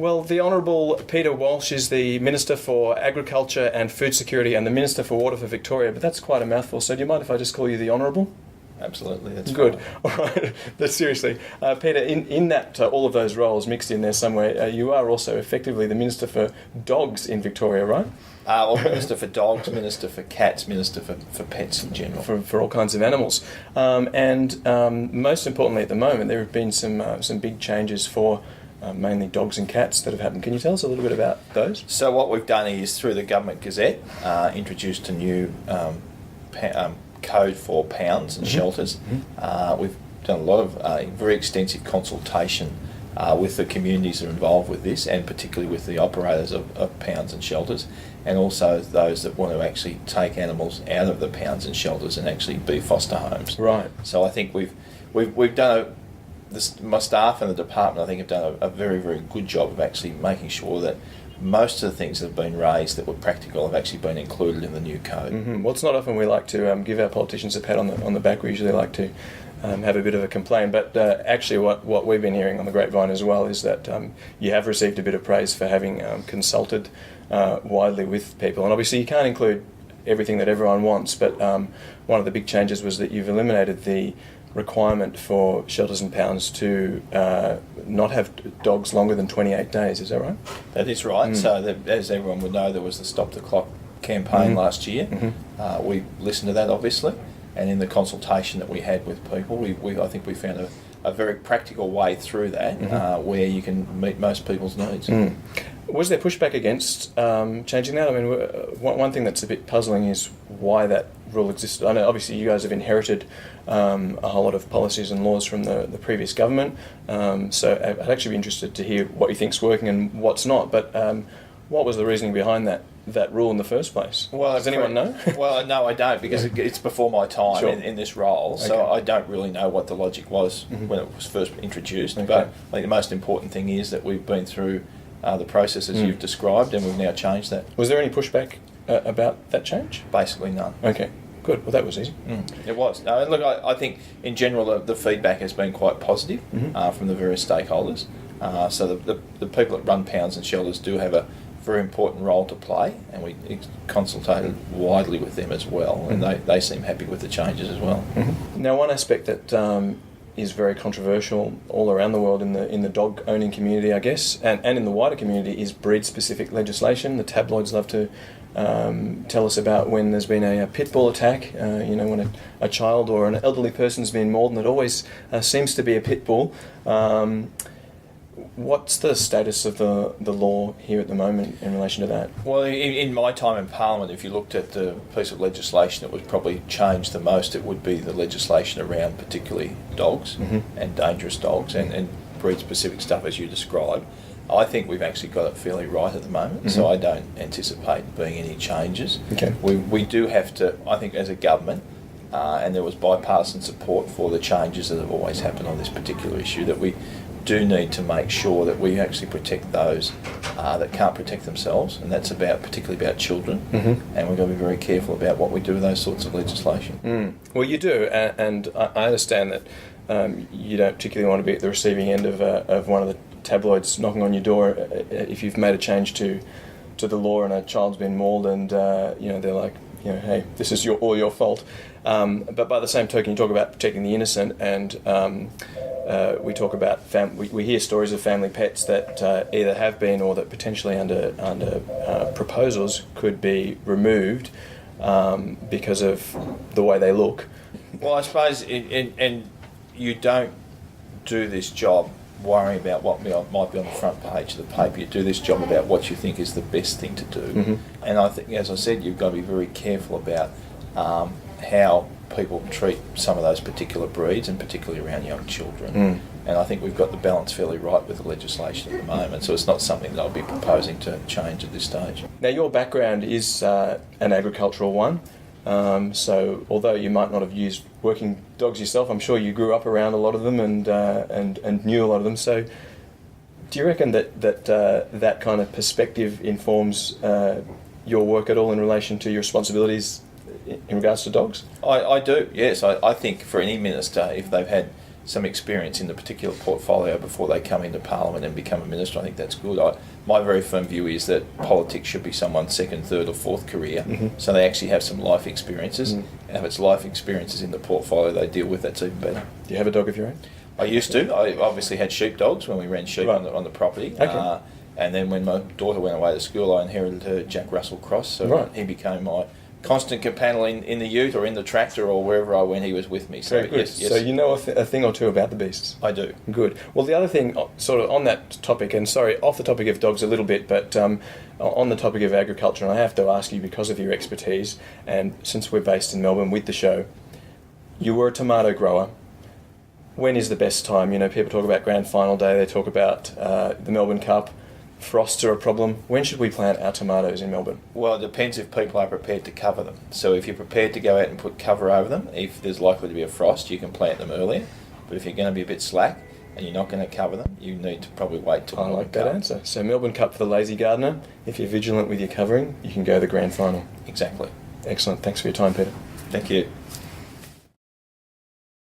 Well, the Honourable Peter Walsh is the Minister for Agriculture and Food Security and the Minister for Water for Victoria, but that's quite a mouthful, so do you mind if I just call you the Honourable? Absolutely, that's good. Fine. All right, but seriously, Peter, in that all of those roles mixed in there somewhere, you are also effectively the Minister for Dogs in Victoria, right? Well, Minister for Dogs, Minister for Cats, Minister for Pets in general. For all kinds of animals. And most importantly at the moment, there have been some big changes for mainly dogs and cats that have happened. Can you tell us a little bit about those? So what we've done is, through the Government Gazette, introduced a new code for pounds and shelters. We've done a lot of very extensive consultation with the communities that are involved with this, and particularly with the operators of pounds and shelters, and also those that want to actually take animals out of the pounds and shelters and actually be foster homes. Right. So I think we've done my staff and the department, I think, have done a very, very good job of actually making sure that most of the things that have been raised that were practical have actually been included in the new code. Well, it's not often we like to give our politicians a pat on the back. We usually like to have a bit of a complaint, but actually what we've been hearing on the grapevine as well is that you have received a bit of praise for having consulted widely with people, and obviously you can't include everything that everyone wants, but one of the big changes was that you've eliminated the requirement for shelters and pounds to not have dogs longer than 28 days, is that right? That is right. So as everyone would know, there was the Stop the Clock campaign last year. We listened to that, obviously, and in the consultation that we had with people, I think we found a very practical way through that where you can meet most people's needs. Was there pushback against changing that? I mean, one thing that's a bit puzzling is why that rule existed. I know obviously you guys have inherited a whole lot of policies and laws from the previous government, so I'd actually be interested to hear what you think's working and what's not, but what was the reasoning behind that rule in the first place? Well, does anyone know? Well, no, I don't, because it's before my time in this role, so Okay. I don't really know what the logic was when it was first introduced. Okay. But I think the most important thing is that we've been through the processes you've described, and we've now changed that. Was there any pushback about that change? Basically none. Okay, good. Well, that was easy. It was. No, look, I think in general the feedback has been quite positive from the various stakeholders. So the people that run pounds and shelters do have a very important role to play, and we consulted widely with them as well, and they seem happy with the changes as well. Now, one aspect that is very controversial all around the world in the dog owning community, I guess, and in the wider community, is breed specific legislation. The tabloids love to tell us about when there's been a pit bull attack, when a child or an elderly person's been mauled, and it always seems to be a pit bull. What's the status of the law here at the moment in relation to that? Well, in my time in Parliament, if you looked at the piece of legislation that would probably change the most, it would be the legislation around particularly dogs and dangerous dogs and breed-specific stuff, as you described. I think we've actually got it fairly right at the moment, so I don't anticipate being any changes. Okay. We do have to, I think, as a government, and there was bipartisan support for the changes that have always happened on this particular issue, that we do need to make sure that we actually protect those that can't protect themselves, and that's particularly about children, and we've got to be very careful about what we do with those sorts of legislation. Well, you do, and I understand that you don't particularly want to be at the receiving end of one of the tabloids knocking on your door if you've made a change to the law and a child's been mauled, and they're like, hey, this is all your fault. But by the same token, you talk about protecting the innocent, and we talk about we hear stories of family pets that either have been or that potentially under proposals could be removed because of the way they look. Well, I suppose, and you don't do this job worrying about what might be on the front page of the paper. You do this job about what you think is the best thing to do. And I think, as I said, you've got to be very careful about how people treat some of those particular breeds, and particularly around young children. And I think we've got the balance fairly right with the legislation at the moment, so it's not something that I'll be proposing to change at this stage. Now, your background is an agricultural one, so although you might not have used working dogs yourself, I'm sure you grew up around a lot of them and knew a lot of them. So do you reckon that kind of perspective informs your work at all in relation to your responsibilities in regards to dogs? I do, yes. I think for any minister, if they've had some experience in the particular portfolio before they come into Parliament and become a minister. I think that's good. My very firm view is that politics should be someone's second, third or fourth career, so they actually have some life experiences. And if it's life experiences in the portfolio they deal with, that's even better. Do you have a dog of your own? I used to. I obviously had sheepdogs when we ran sheep Right. on the property. Okay. And then when my daughter went away to school, I inherited her Jack Russell Cross. So Right. he became my constant companion in the ute or in the tractor or wherever I went, he was with me. So Very good. yes. So you know a thing or two about the beasts. I do. Good. Well, the other thing, sort of on that topic, and sorry, off the topic of dogs a little bit, but on the topic of agriculture, and I have to ask you because of your expertise, and since we're based in Melbourne with the show, you were a tomato grower. When is the best time? You know, people talk about grand final day, they talk about the Melbourne Cup. Frosts are a problem. When should we plant our tomatoes in Melbourne? Well, it depends if people are prepared to cover them. So if you're prepared to go out and put cover over them, if there's likely to be a frost, you can plant them earlier. But if you're going to be a bit slack and you're not going to cover them, you need to probably wait till I like that answer. So Melbourne Cup for the lazy gardener. If you're vigilant with your covering, you can go to the grand final. Exactly. Excellent. Thanks for your time, Peter. Thank you.